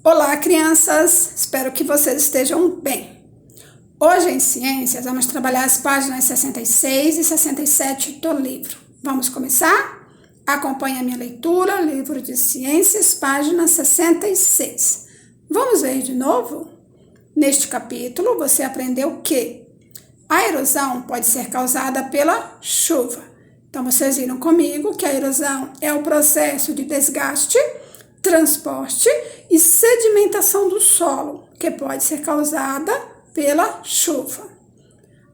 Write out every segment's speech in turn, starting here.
Olá, crianças! Espero que vocês estejam bem. Hoje em Ciências vamos trabalhar as páginas 66 e 67 do livro. Vamos começar? Acompanhe a minha leitura, livro de Ciências, página 66. Vamos ver de novo? Neste capítulo você aprendeu que a erosão pode ser causada pela chuva. Então vocês viram comigo que a erosão é o processo de desgaste, transporte e sedimentação do solo, que pode ser causada pela chuva.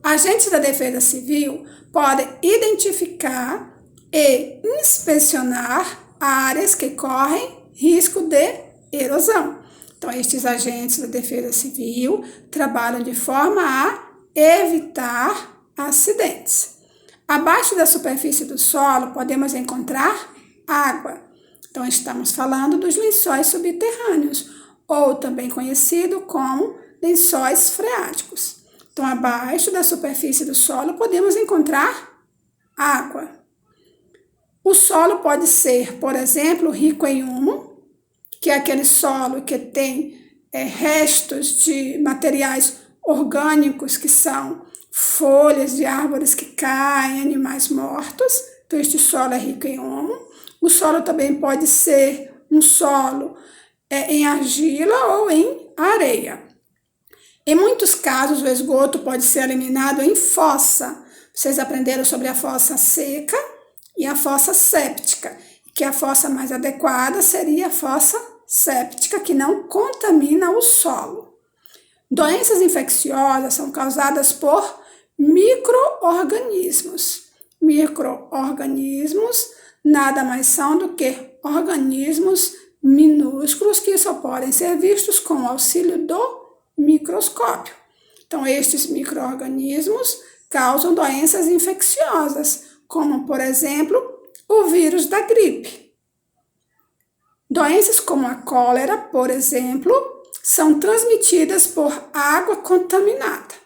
Agentes da Defesa Civil podem identificar e inspecionar áreas que correm risco de erosão. Então, estes agentes da Defesa Civil trabalham de forma a evitar acidentes. Abaixo da superfície do solo podemos encontrar água. Então, estamos falando dos lençóis subterrâneos, ou também conhecido como lençóis freáticos. Então, abaixo da superfície do solo podemos encontrar água. O solo pode ser, por exemplo, rico em humo, que é aquele solo que tem restos de materiais orgânicos, que são folhas de árvores que caem, animais mortos. Então, este solo é rico em humo. O solo também pode ser um solo em argila ou em areia. Em muitos casos, o esgoto pode ser eliminado em fossa. Vocês aprenderam sobre a fossa seca e a fossa séptica, que a fossa mais adequada seria a fossa séptica, que não contamina o solo. Doenças infecciosas são causadas por micro-organismos. Micro-organismos nada mais são do que organismos minúsculos que só podem ser vistos com o auxílio do microscópio. Então, estes micro-organismos causam doenças infecciosas, como, por exemplo, o vírus da gripe. Doenças como a cólera, por exemplo, são transmitidas por água contaminada.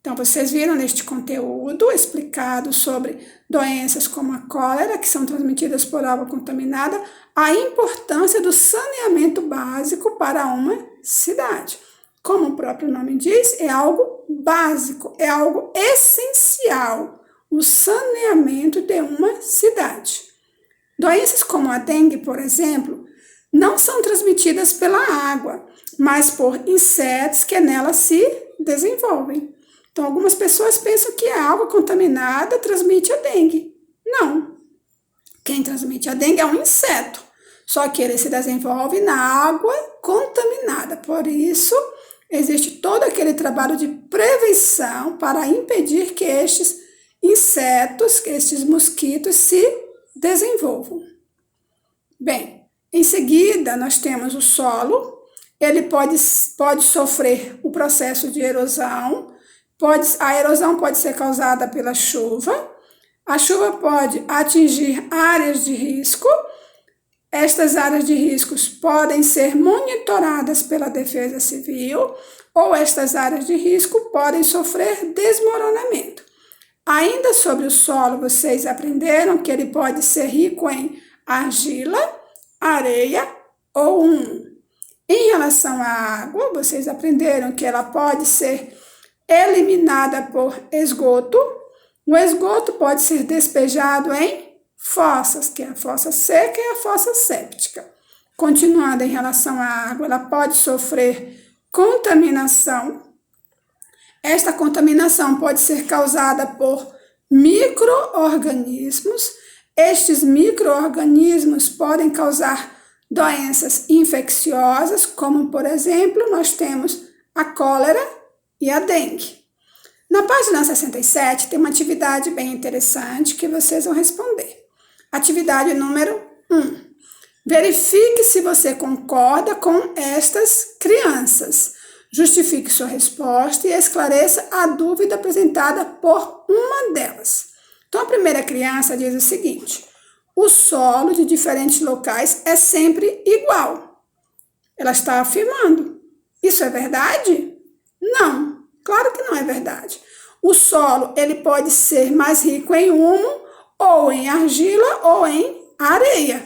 Então, vocês viram neste conteúdo explicado sobre doenças como a cólera, que são transmitidas por água contaminada, a importância do saneamento básico para uma cidade. Como o próprio nome diz, é algo básico, é algo essencial, o saneamento de uma cidade. Doenças como a dengue, por exemplo, não são transmitidas pela água, mas por insetos que nela se desenvolvem. Então, algumas pessoas pensam que a água contaminada transmite a dengue. Não. Quem transmite a dengue é um inseto, só que ele se desenvolve na água contaminada. Por isso, existe todo aquele trabalho de prevenção para impedir que estes insetos, que estes mosquitos se desenvolvam. Bem, em seguida, nós temos o solo. Ele pode sofrer o processo de erosão. A erosão pode ser causada pela chuva. A chuva pode atingir áreas de risco. Estas áreas de riscos podem ser monitoradas pela Defesa Civil, ou estas áreas de risco podem sofrer desmoronamento. Ainda sobre o solo, vocês aprenderam que ele pode ser rico em argila, areia ou humo. Em relação à água, vocês aprenderam que ela pode ser eliminada por esgoto. O esgoto pode ser despejado em fossas, que é a fossa seca e a fossa séptica. Continuando em relação à água, ela pode sofrer contaminação. Esta contaminação pode ser causada por micro-organismos. Estes micro-organismos podem causar doenças infecciosas, como, por exemplo, nós temos a cólera e a dengue. Na página 67 tem uma atividade bem interessante que vocês vão responder. Atividade número 1. Verifique se você concorda com estas crianças. Justifique sua resposta e esclareça a dúvida apresentada por uma delas. Então, a primeira criança diz o seguinte: o solo de diferentes locais é sempre igual. Ela está afirmando. Isso é verdade? Não, claro que não é verdade. O solo ele pode ser mais rico em humo, ou em argila, ou em areia.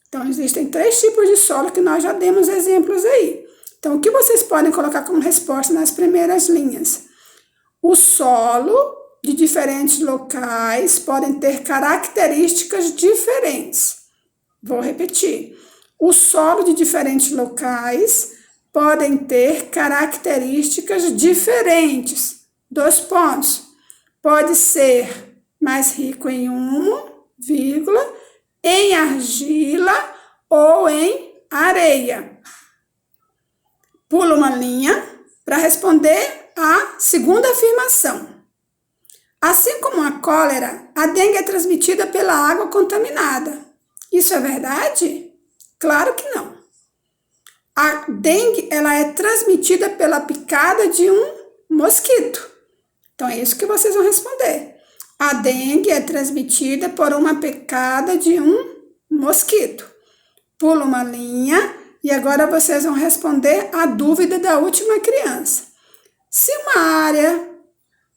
Então, existem 3 tipos de solo que nós já demos exemplos aí. Então, o que vocês podem colocar como resposta nas primeiras linhas? O solo de diferentes locais podem ter características diferentes. Vou repetir. O solo de diferentes locais podem ter características diferentes. 2 pontos. Pode ser mais rico em humo, vírgula, em argila ou em areia. Pula uma linha para responder a segunda afirmação. Assim como a cólera, a dengue é transmitida pela água contaminada. Isso é verdade? Claro que não. A dengue, ela é transmitida pela picada de um mosquito. Então, é isso que vocês vão responder. A dengue é transmitida por uma picada de um mosquito. Pula uma linha e agora vocês vão responder a dúvida da última criança. Se uma área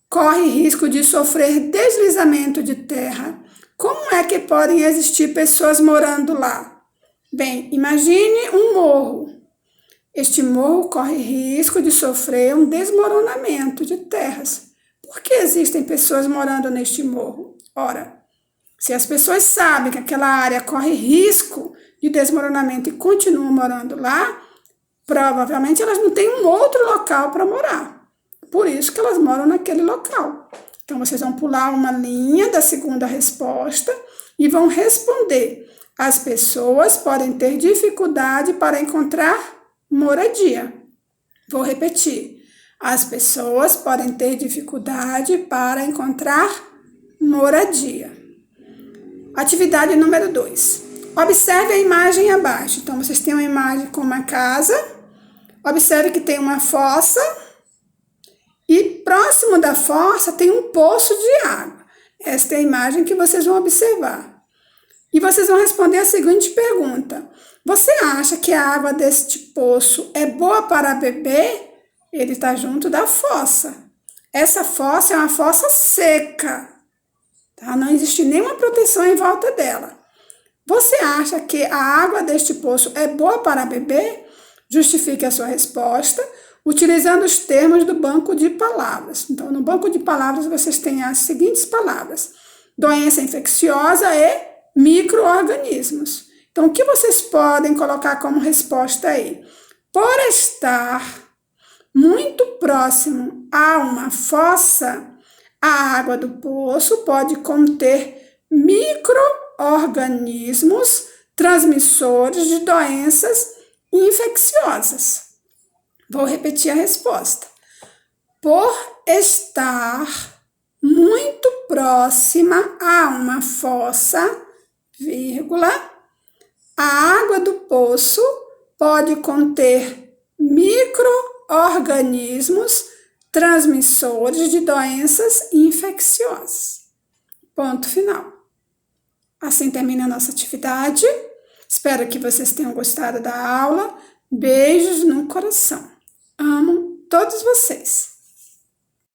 corre risco de sofrer deslizamento de terra, como é que podem existir pessoas morando lá? Bem, imagine um morro. Este morro corre risco de sofrer um desmoronamento de terras. Por que existem pessoas morando neste morro? Ora, se as pessoas sabem que aquela área corre risco de desmoronamento e continuam morando lá, provavelmente elas não têm um outro local para morar. Por isso que elas moram naquele local. Então, vocês vão pular uma linha da segunda resposta e vão responder. As pessoas podem ter dificuldade para encontrar moradia. Vou repetir. As pessoas podem ter dificuldade para encontrar moradia. Atividade número 2. Observe a imagem abaixo. Então, vocês têm uma imagem com uma casa. Observe que tem uma fossa. E próximo da fossa tem um poço de água. Esta é a imagem que vocês vão observar. E vocês vão responder a seguinte pergunta. Você acha que a água deste poço é boa para beber? Ele está junto da fossa. Essa fossa é uma fossa seca. Tá? Não existe nenhuma proteção em volta dela. Você acha que a água deste poço é boa para beber? Justifique a sua resposta utilizando os termos do banco de palavras. Então, no banco de palavras, vocês têm as seguintes palavras. Doença infecciosa e micro-organismos. Então, o que vocês podem colocar como resposta aí? Por estar muito próximo a uma fossa, a água do poço pode conter micro-organismos transmissores de doenças infecciosas. Vou repetir a resposta. Por estar muito próxima a uma fossa, vírgula, a água do poço pode conter micro-organismos transmissores de doenças infecciosas. Ponto final. Assim termina a nossa atividade. Espero que vocês tenham gostado da aula. Beijos no coração. Amo todos vocês.